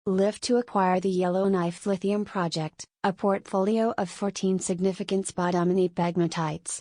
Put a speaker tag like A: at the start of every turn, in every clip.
A: Lift to acquire the Yellowknife Lithium project, a portfolio of 14 significant spodumene pegmatites.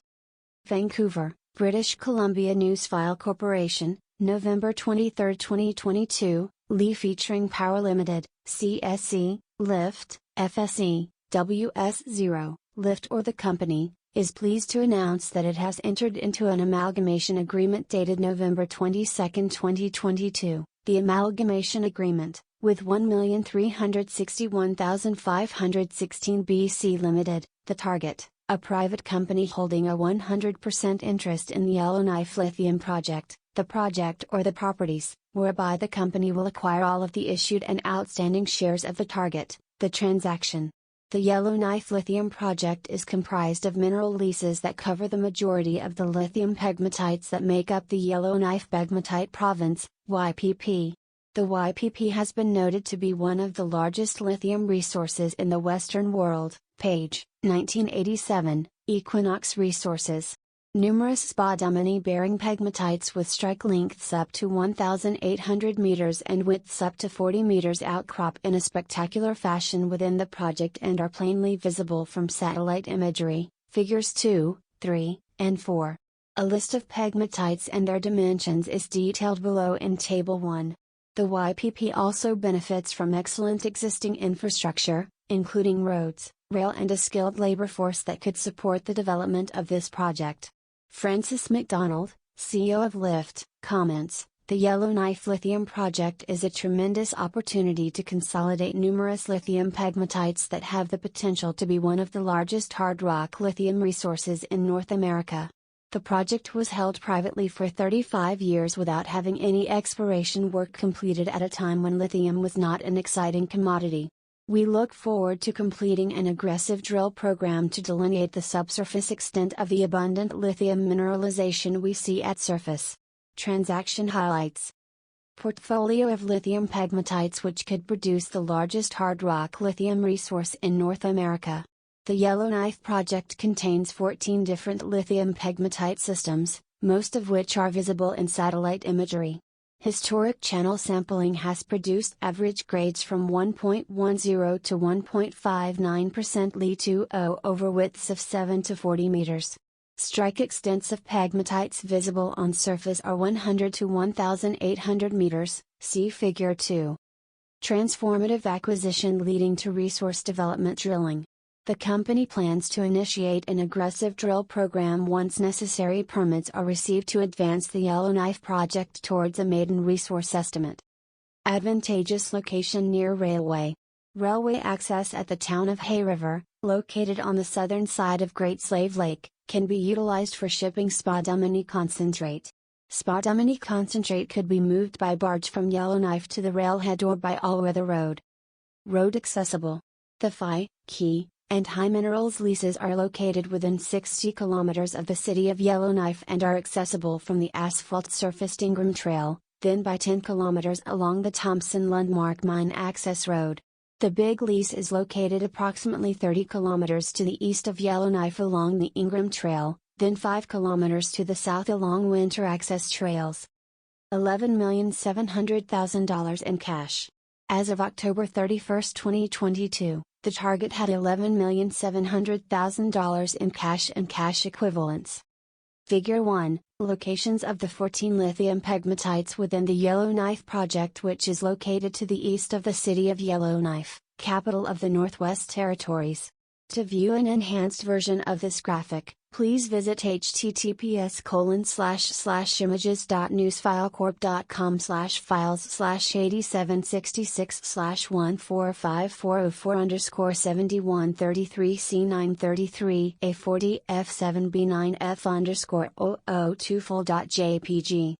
A: Vancouver, British Columbia Newsfile Corporation, November 23, 2022, Lee featuring Power Limited, CSE, Lift, FSE, WS0, Lift or the company, is pleased to announce that it has entered into an amalgamation agreement dated November 22, 2022. The amalgamation agreement, with 1,361,516 BC Limited, the target, a private company holding a 100% interest in the Yellowknife Lithium project, the project or the properties, whereby the company will acquire all of the issued and outstanding shares of the target, the transaction. The Yellowknife Lithium project is comprised of mineral leases that cover the majority of the lithium pegmatites that make up the Yellowknife Pegmatite Province, YPP. The YPP has been noted to be one of the largest lithium resources in the Western world, page 1987, Equinox Resources. Numerous spodumene-bearing pegmatites with strike lengths up to 1,800 meters and widths up to 40 meters outcrop in a spectacular fashion within the project and are plainly visible from satellite imagery, figures 2, 3, and 4. A list of pegmatites and their dimensions is detailed below in Table 1. The YPP also benefits from excellent existing infrastructure, including roads, rail and a skilled labor force that could support the development of this project. Francis McDonald, CEO of Lift, comments, "The Yellowknife Lithium project is a tremendous opportunity to consolidate numerous lithium pegmatites that have the potential to be one of the largest hard rock lithium resources in North America." The project was held privately for 35 years without having any exploration work completed at a time when lithium was not an exciting commodity. We look forward to completing an aggressive drill program to delineate the subsurface extent of the abundant lithium mineralization we see at surface. Transaction highlights: portfolio of lithium pegmatites which could produce the largest hard rock lithium resource in North America. The Yellowknife project contains 14 different lithium pegmatite systems, most of which are visible in satellite imagery. Historic channel sampling has produced average grades from 1.10 to 1.59% Li2O over widths of 7 to 40 meters. Strike extents of pegmatites visible on surface are 100 to 1,800 meters, see Figure 2. Transformative acquisition leading to resource development drilling. The company plans to initiate an aggressive drill program once necessary permits are received to advance the Yellowknife project towards a maiden resource estimate. Advantageous location near railway. Railway access at the town of Hay River, located on the southern side of Great Slave Lake, can be utilized for shipping spodumene concentrate. Spodumene concentrate could be moved by barge from Yellowknife to the railhead or by all-weather road. Road accessible. The Phi, Key, and High Minerals leases are located within 60 kilometers of the city of Yellowknife and are accessible from the asphalt-surfaced Ingram Trail, then by 10 kilometers along the Thompson Landmark Mine Access Road. The Big Lease is located approximately 30 kilometers to the east of Yellowknife along the Ingram Trail, then 5 kilometers to the south along Winter Access Trails. $11,700,000 in cash. As of October 31, 2022. The target had $11,700,000 in cash and cash equivalents. Figure 1, locations of the 14 lithium pegmatites within the Yellowknife project, which is located to the east of the city of Yellowknife, capital of the Northwest Territories. To view an enhanced version of this graphic, please visit https://images.newsfilecorp.com/file/8766/14540/_7133A40F7B9F_024.jpg.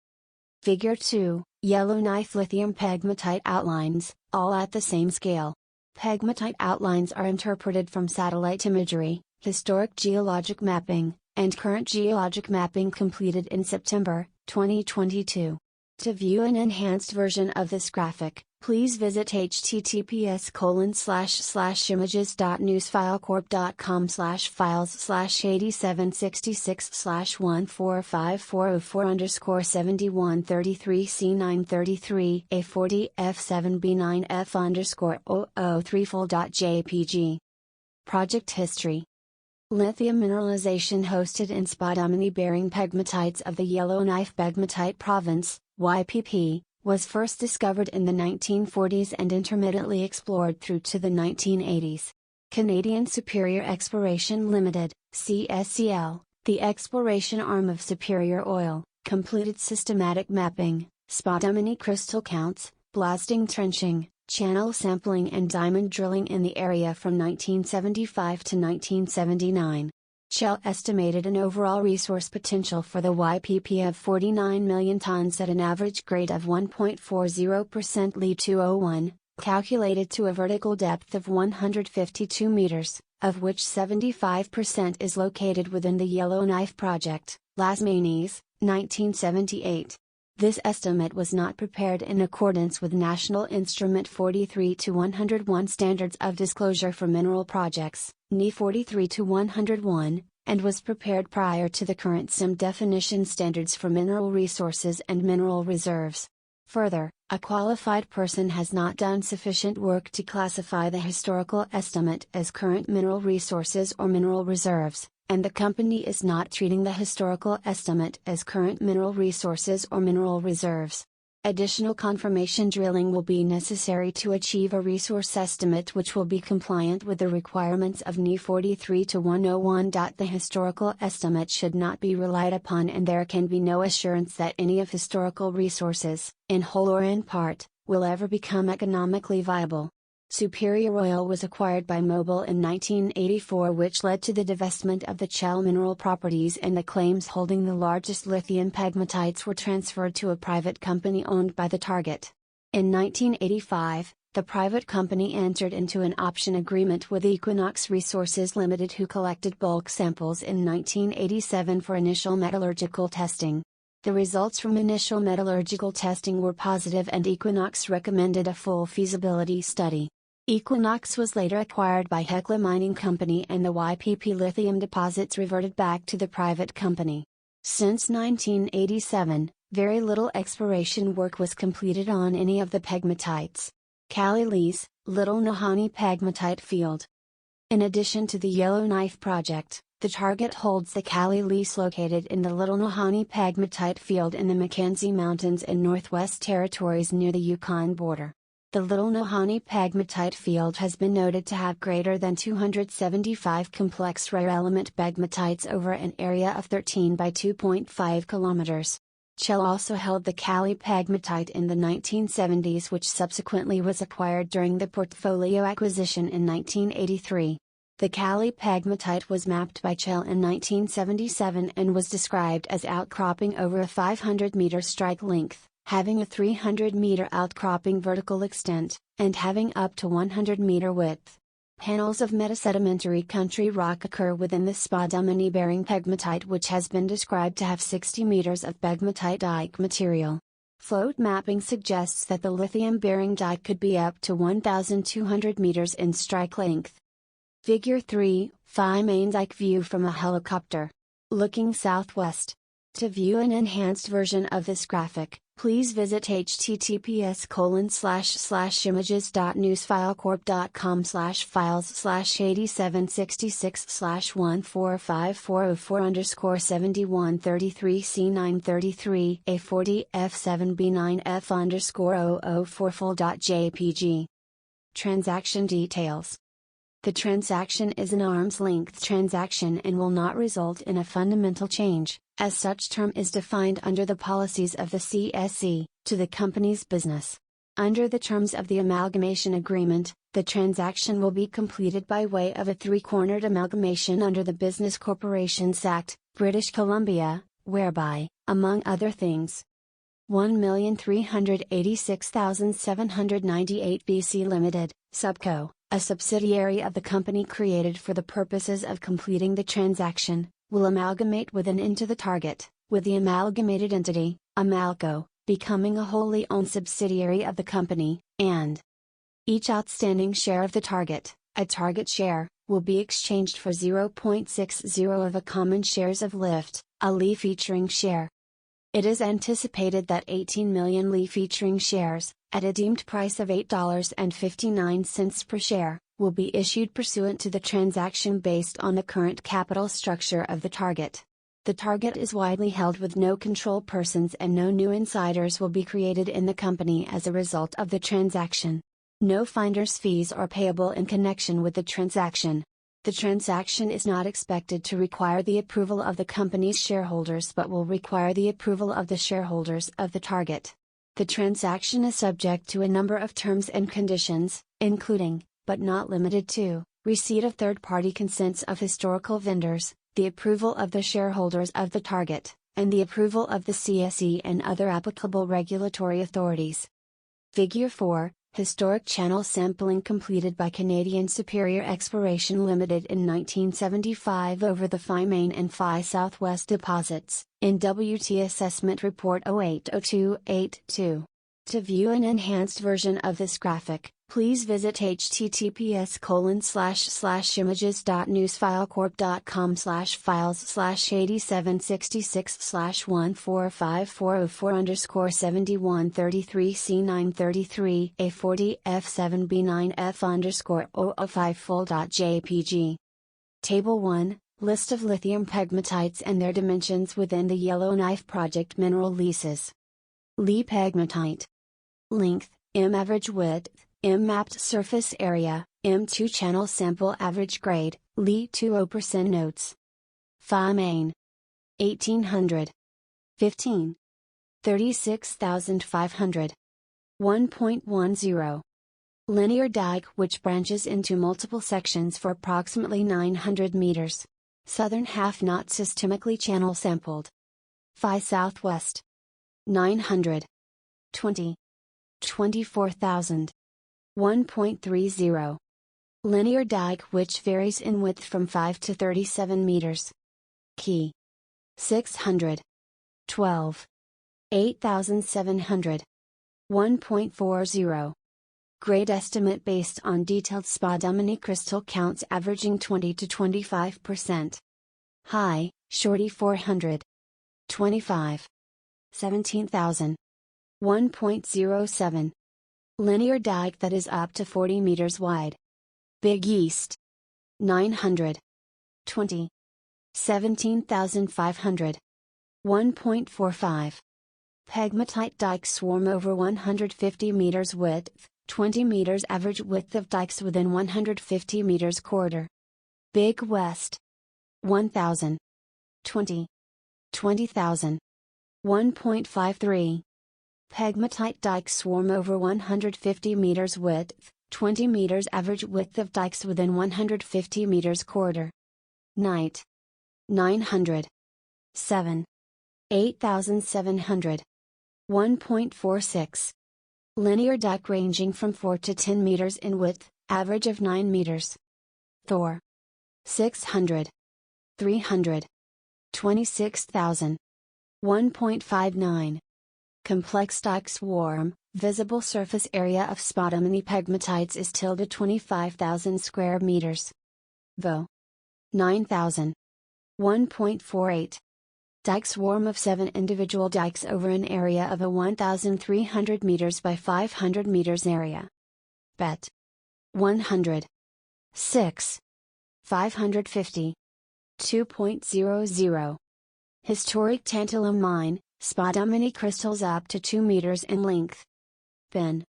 A: Figure 2, Yellowknife Lithium Pegmatite Outlines, all at the same scale. Pegmatite outlines are interpreted from satellite imagery, historic geologic mapping, and current geologic mapping completed in September 2022. To view an enhanced version of this graphic, please visit https://images.newsfilecorp.com/files/8766/14540/_7133C933A40F7B9F_score0034.jpg. Project History. Lithium mineralization hosted in Spodumene-bearing pegmatites of the Yellowknife Pegmatite Province, YPP, was first discovered in the 1940s and intermittently explored through to the 1980s. Canadian Superior Exploration Limited, CSCL, the exploration arm of Superior Oil, completed systematic mapping, spodumene crystal counts, blasting trenching, channel sampling and diamond drilling in the area from 1975 to 1979. Shell estimated an overall resource potential for the YPP of 49 million tons at an average grade of 1.40% Li2O1, calculated to a vertical depth of 152 meters, of which 75% is located within the Yellowknife project, Las Manis, 1978. This estimate was not prepared in accordance with National Instrument 43-101 Standards of Disclosure for Mineral Projects, NI 43-101, and was prepared prior to the current SIM definition standards for mineral resources and mineral reserves. Further, a qualified person has not done sufficient work to classify the historical estimate as current mineral resources or mineral reserves, and the company is not treating the historical estimate as current mineral resources or mineral reserves. Additional confirmation drilling will be necessary to achieve a resource estimate which will be compliant with the requirements of NI 43-101. The historical estimate should not be relied upon, and there can be no assurance that any of historical resources, in whole or in part, will ever become economically viable. Superior Oil was acquired by Mobil in 1984, which led to the divestment of the Shell mineral properties, and the claims holding the largest lithium pegmatites were transferred to a private company owned by the target. In 1985, the private company entered into an option agreement with Equinox Resources Limited, who collected bulk samples in 1987 for initial metallurgical testing. The results from initial metallurgical testing were positive, and Equinox recommended a full feasibility study. Equinox was later acquired by Hecla Mining Company, and the YPP lithium deposits reverted back to the private company. Since 1987, very little exploration work was completed on any of the pegmatites. Kali Lease, Little Nahanni Pegmatite Field. In addition to the Yellowknife project, the target holds the Kali Lease located in the Little Nahanni Pegmatite Field in the Mackenzie Mountains in Northwest Territories near the Yukon border. The Little Nahanni Pegmatite Field has been noted to have greater than 275 complex rare element pegmatites over an area of 13 by 2.5 kilometers. Shell also held the Kali Pegmatite in the 1970s, which subsequently was acquired during the portfolio acquisition in 1983. The Kali Pegmatite was mapped by Shell in 1977 and was described as outcropping over a 500-meter strike length, having a 300-meter outcropping vertical extent, and having up to 100-meter width. Panels of metasedimentary country rock occur within the spodumene-bearing pegmatite, which has been described to have 60 meters of pegmatite dike material. Float mapping suggests that the lithium-bearing dike could be up to 1,200 meters in strike length. Figure 3, Phi main dike view from a helicopter. Looking southwest. To view an enhanced version of this graphic, please visit https://images.newsfilecorp.com/files/8766/14540/_7133A40F7B9F_score0044full.jpg. Transaction details. The transaction is an arm's-length transaction and will not result in a fundamental change, as such term is defined under the policies of the CSE, to the company's business. Under the terms of the amalgamation agreement, the transaction will be completed by way of a three-cornered amalgamation under the Business Corporations Act, British Columbia, whereby, among other things, 1,386,798 BC Limited, Subco, a subsidiary of the company created for the purposes of completing the transaction, will amalgamate with and into the target, with the amalgamated entity, Amalco, becoming a wholly owned subsidiary of the company, and each outstanding share of the target, a target share, will be exchanged for 0.60 of a common shares of LIFT, a Li featuring share. It is anticipated that 18 million Li featuring shares, at a deemed price of $8.59 per share, will be issued pursuant to the transaction based on the current capital structure of the target. The target is widely held with no control persons and no new insiders will be created in the company as a result of the transaction. No finder's fees are payable in connection with the transaction. The transaction is not expected to require the approval of the company's shareholders but will require the approval of the shareholders of the target. The transaction is subject to a number of terms and conditions, including, but not limited to, receipt of third-party consents of historical vendors, the approval of the shareholders of the target, and the approval of the CSE and other applicable regulatory authorities. Figure 4, Historic channel sampling completed by Canadian Superior Exploration Limited in 1975 over the Phi Main and Phi Southwest deposits, in WT Assessment Report 080282. To view an enhanced version of this graphic, please visit https://images.newsfilecorp.com/540413454-7133A40F7B9F_005 Table 1, List of lithium pegmatites and their dimensions within the Yellowknife project mineral leases. Li pegmatite. Length, m. Average width, m. Mapped surface area, m2 channel sample average grade, Li 20% notes. Phi Main. 1800. 15. 36,500. 1.10. Linear dike which branches into multiple sections for approximately 900 meters. Southern half not systemically channel sampled. Phi Southwest. 900. 20. 24,000. 1.30. Linear dike which varies in width from 5 to 37 meters. Key. 600. 12. 8,700. 1.40. Grade estimate based on detailed spodumene crystal counts averaging 20 to 25%. High, Shorty 400. 25. 17,000. 1.07. Linear dike that is up to 40 meters wide. Big East. 900. 20. 17,500. 1.45. Pegmatite dike swarm over 150 meters width, 20 meters average width of dikes within 150 meters corridor. Big West. 1,000. 20. 20,000. 1.53. Pegmatite dike swarm over 150 meters width, 20 meters average width of dikes within 150 meters corridor. Night. 900. 7. 8,700. 1.46. Linear dike ranging from 4 to 10 meters in width, average of 9 meters. Thor. 600. 300. 26,000. 1.59. Complex dike swarm, visible surface area of spodumene pegmatites is tilde 25,000 square meters. Vo. 9,000. 1.48. Dike swarm of 7 individual dikes over an area of a 1,300 meters by 500 meters area. Bet. 100. 6. 550. 2.00. Historic tantalum mine, spodumene crystals up to 2 meters in length. Ben.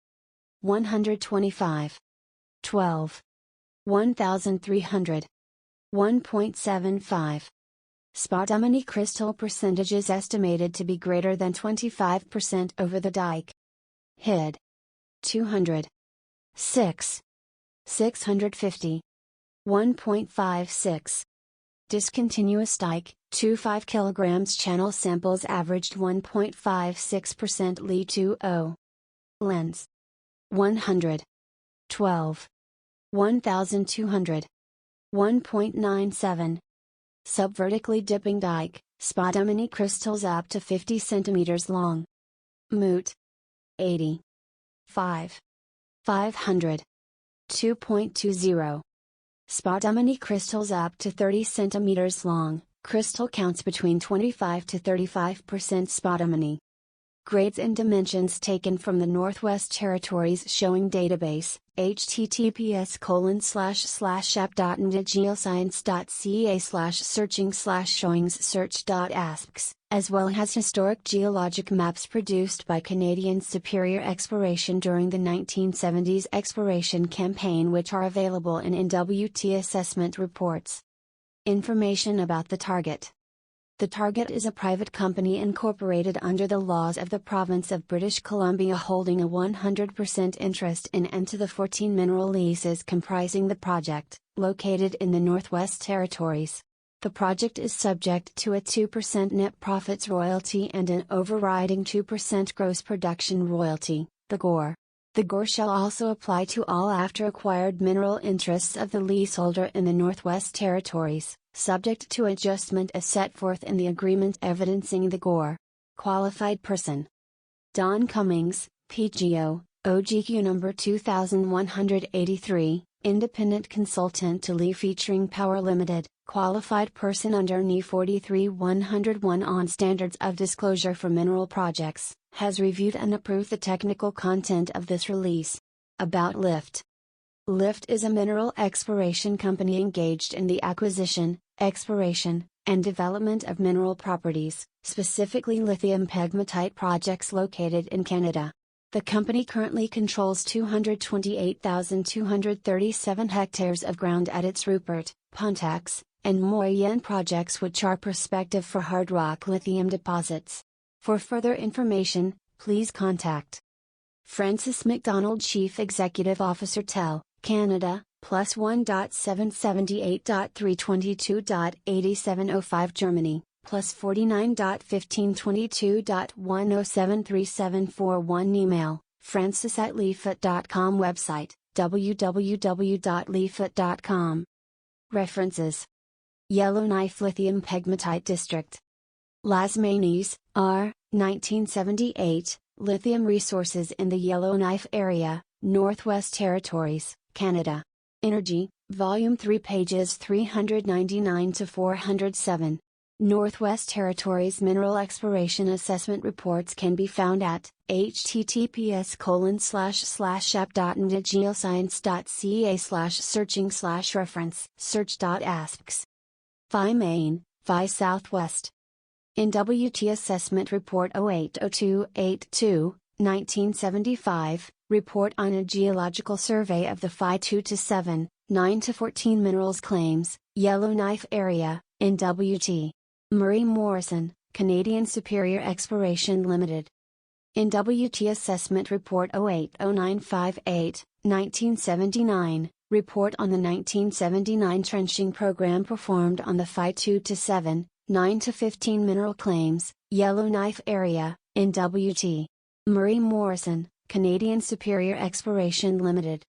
A: 125. 12. 1,300. 1.75. Spodumene crystal percentages estimated to be greater than 25% over the dike. Hid. 200. 6. 650. 1.56. Discontinuous dike, 25 kg channel samples averaged 1.56% Li 20. Lens. 100. 12. 1,200. 1.97. Subvertically dipping dike, spodumene crystals up to 50 cm long. Moot. 80. 5. 500. 2.20. Spodumene crystals up to 30 cm long, crystal counts between 25 to 35% spodumene. Grades and dimensions taken from the Northwest Territories showing database, https://app.geoscience.ca/searching/showings-search.asks, as well as historic geologic maps produced by Canadian Superior Exploration during the 1970s exploration campaign, which are available in NWT assessment reports. Information about the target. The target is a private company incorporated under the laws of the province of British Columbia, holding a 100% interest in and to the 14 mineral leases comprising the project, located in the Northwest Territories. The project is subject to a 2% net profits royalty and an overriding 2% gross production royalty, the GOR. The GOR shall also apply to all after acquired mineral interests of the leaseholder in the Northwest Territories, subject to adjustment as set forth in the agreement evidencing the GOR. Qualified person: Don Cummings, PGO, OGQ number 2183, Independent Consultant to Lee Featuring Power Limited, qualified person under NI 43-101 on Standards of Disclosure for Mineral Projects, has reviewed and approved the technical content of this release. About LIFT. LIFT is a mineral exploration company engaged in the acquisition, exploration, and development of mineral properties, specifically lithium pegmatite projects located in Canada. The company currently controls 228,237 hectares of ground at its Rupert, Pontax, and Moyen projects, which are prospective for hard rock lithium deposits. For further information, please contact Francis McDonald, Chief Executive Officer, TEL, Canada, +1. 778.322.8705 Germany, +49. 1522.10737441 Email, francis@leafit.com. Website, www.leafit.com. References: Yellowknife Lithium Pegmatite District. Lasmanis, R., 1978, Lithium Resources in the Yellowknife Area, Northwest Territories, Canada. Energy, Volume 3, pages 399 to 407. Northwest Territories Mineral Exploration Assessment Reports can be found at https://app.geoscience.ca/searching/reference search.asks. Phi Main, Phi Southwest. NWT Assessment Report 080282, 1975, Report on a Geological Survey of the Phi 2-7, 9-14 Minerals Claims, Yellowknife Area, NWT. Murray Morrison, Canadian Superior Exploration Limited. NWT Assessment Report 080958, 1979, Report on the 1979 Trenching Program performed on the Phi 2-7, 9-15 Mineral Claims, Yellowknife Area, NWT. Murray Morrison, Canadian Superior Exploration Limited.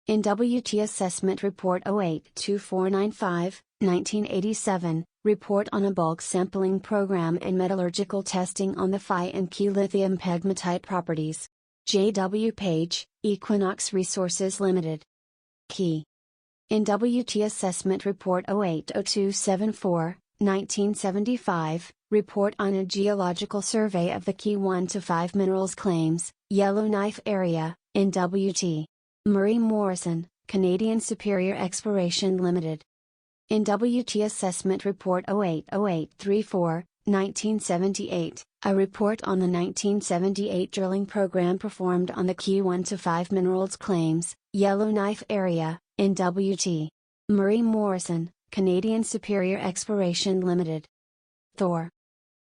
A: NWT Assessment Report 082495, 1987, Report on a Bulk Sampling Program and Metallurgical Testing on the Phi and Key Lithium Pegmatite Properties. J.W. Page, Equinox Resources Limited. Key. NWT Assessment Report 080274, 1975, Report on a Geological Survey of the Key 1-5 Minerals Claims, Yellowknife Area, NWT. Murray Morrison, Canadian Superior Exploration Limited. NWT Assessment Report 080834, 1978, a report on the 1978 drilling program performed on the Key 1-5 Minerals Claims, Yellowknife Area, NWT. Murray Morrison, Canadian Superior Exploration Limited. Thor.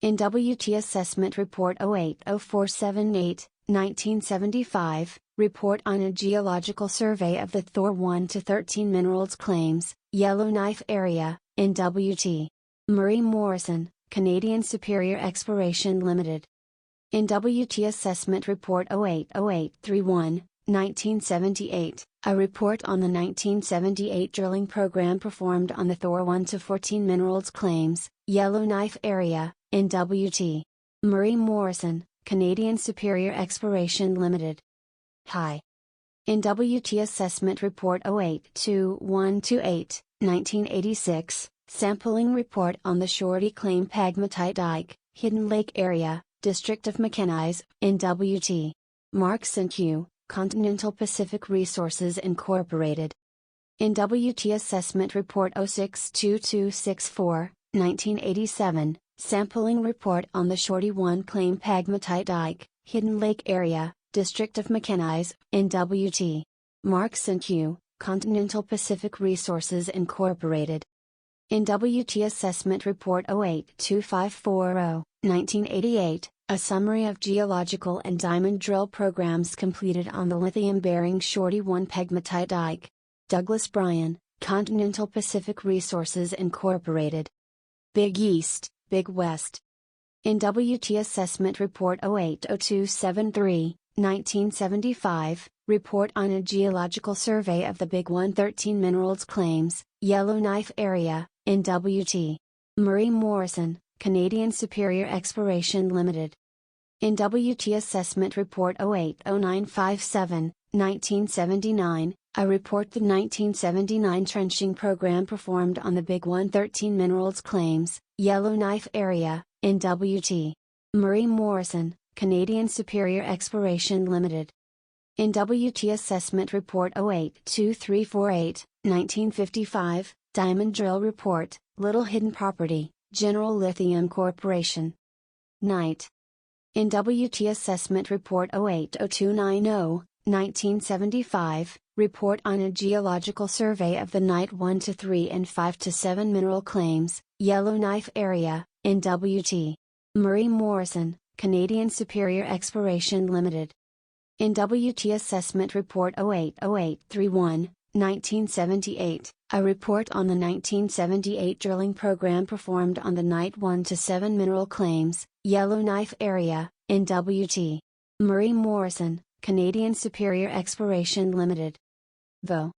A: NWT Assessment Report 080478, 1975, Report on a Geological Survey of the Thor 1-13 Minerals Claims, Yellowknife Area, NWT. Murray Morrison, Canadian Superior Exploration Limited. NWT Assessment Report 080831, 1978, a report on the 1978 drilling program performed on the Thor 1-14 Minerals Claims, Yellowknife Area, NWT. Murray Morrison, Canadian Superior Exploration Limited. Hi. In WT Assessment Report 082128, 1986, Sampling Report on the Shorty Claim Pegmatite Dike, Hidden Lake Area, District of McKenzie, in WT. Marks and Q, Continental Pacific Resources Incorporated. In WT Assessment Report 062264, 1987, Sampling Report on the Shorty 1 Claim Pegmatite Dike, Hidden Lake Area, District of McKenzie, in WT. Marks and Q, Continental Pacific Resources Incorporated. In WT Assessment Report 082540, 1988, a summary of geological and diamond drill programs completed on the lithium-bearing Shorty 1 Pegmatite Dike. Douglas Bryan, Continental Pacific Resources Incorporated. Big East, Big West. In WT Assessment Report 080273, 1975, Report on a Geological Survey of the Big 113 Minerals Claims, Yellowknife Area, in WT. Murray Morrison, Canadian Superior Exploration Limited. In WT Assessment Report 080957, 1979, a report the 1979 trenching program performed on the Big 113 Minerals Claims, Yellowknife Area, in WT. Murray Morrison, Canadian Superior Exploration Limited. In WT Assessment Report 082348, 1955, Diamond Drill Report, Little Hidden Property, General Lithium Corporation. Knight. In WT Assessment Report 080290, 1975, Report on a Geological Survey of the Knight 1 to 3 and 5 to 7 Mineral Claims, Yellowknife Area, in WT. Murray Morrison, Canadian Superior Exploration Limited. In WT Assessment Report 080831, 1978, a report on the 1978 drilling program performed on the Knight 1 to 7 Mineral Claims, Yellowknife Area, in WT. Murray Morrison, Canadian Superior Exploration Limited. VO.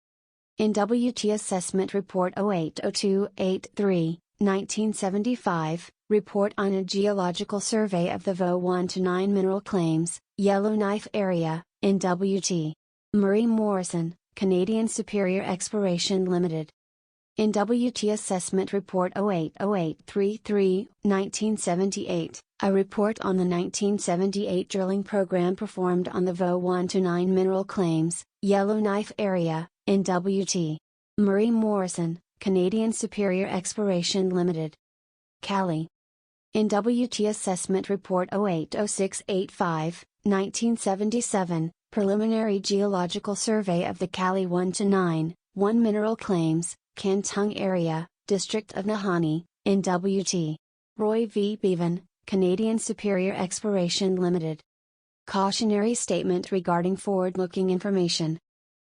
A: In WT Assessment Report 080283, 1975, Report on a Geological Survey of the VO 1 to 9 Mineral Claims, Yellowknife Area, in WT. Murray Morrison, Canadian Superior Exploration Limited. In WT Assessment Report 080833, 1978, a report on the 1978 drilling program performed on the VO 1 to 9 Mineral Claims, Yellowknife Area, in WT. Murray Morrison, Canadian Superior Exploration Limited. Cali. In WT Assessment Report 080685, 1977, Preliminary Geological Survey of the Cali 1 to 9, 1 Mineral Claims, Cantung Area, District of Nahanni, in WT. Roy V. Bevan, Canadian Superior Exploration Limited. Cautionary Statement regarding forward-looking information.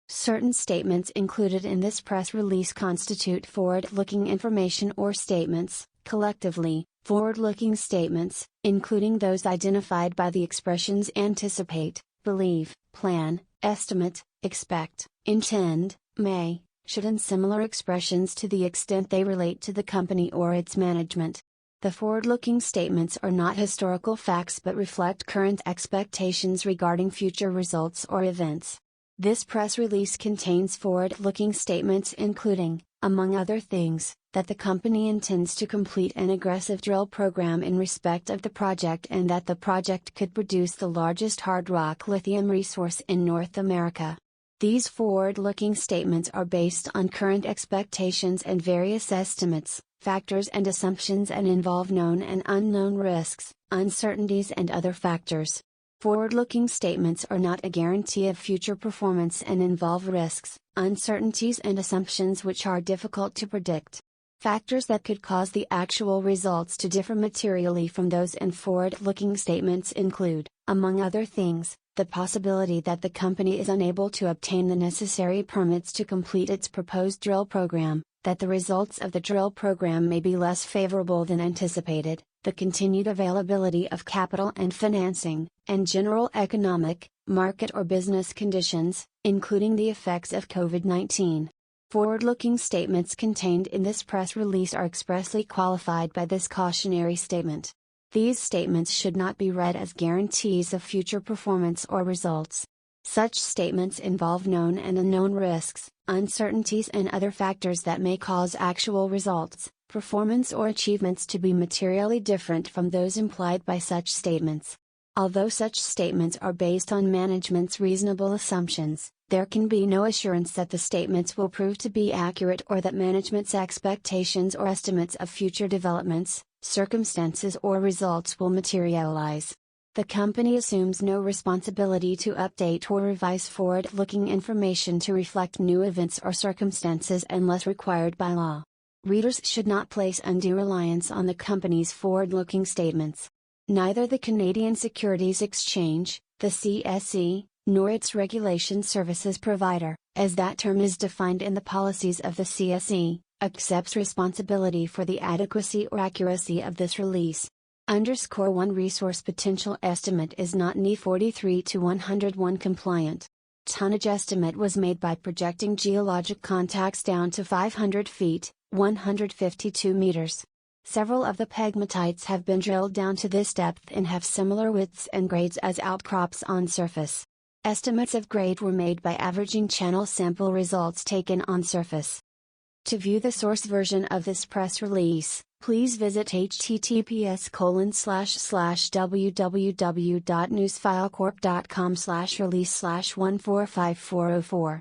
A: Certain statements included in this press release constitute forward-looking information or statements, collectively, forward-looking statements, including those identified by the expressions anticipate, believe, plan, estimate, expect, intend, may, should, and similar expressions to the extent they relate to the company or its management. The forward-looking statements are not historical facts but reflect current expectations regarding future results or events. This press release contains forward-looking statements including, among other things, that the company intends to complete an aggressive drill program in respect of the project and that the project could produce the largest hard rock lithium resource in North America. These forward-looking statements are based on current expectations and various estimates, factors and assumptions and involve known and unknown risks, uncertainties and other factors. Forward-looking statements are not a guarantee of future performance and involve risks, uncertainties and assumptions which are difficult to predict. Factors that could cause the actual results to differ materially from those in forward-looking statements include, among other things, the possibility that the company is unable to obtain the necessary permits to complete its proposed drill program, that the results of the drill program may be less favorable than anticipated, the continued availability of capital and financing, and general economic, market or business conditions, including the effects of COVID-19. Forward-looking statements contained in this press release are expressly qualified by this cautionary statement. These statements should not be read as guarantees of future performance or results. Such statements involve known and unknown risks, uncertainties, and other factors that may cause actual results, performance, or achievements to be materially different from those implied by such statements. Although such statements are based on management's reasonable assumptions, there can be no assurance that the statements will prove to be accurate or that management's expectations or estimates of future developments, circumstances, or results will materialize. The company assumes no responsibility to update or revise forward-looking information to reflect new events or circumstances unless required by law. Readers should not place undue reliance on the company's forward-looking statements. Neither the Canadian Securities Exchange, the CSE, nor its regulation services provider, as that term is defined in the policies of the CSE, accepts responsibility for the adequacy or accuracy of this release. _1 Resource potential estimate is not NI 43 to 101 compliant. Tonnage estimate was made by projecting geologic contacts down to 500 feet, 152 meters. Several of the pegmatites have been drilled down to this depth and have similar widths and grades as outcrops on surface. Estimates of grade were made by averaging channel sample results taken on surface. To view the source version of this press release, please visit https://www.newsfilecorp.com/release/145404.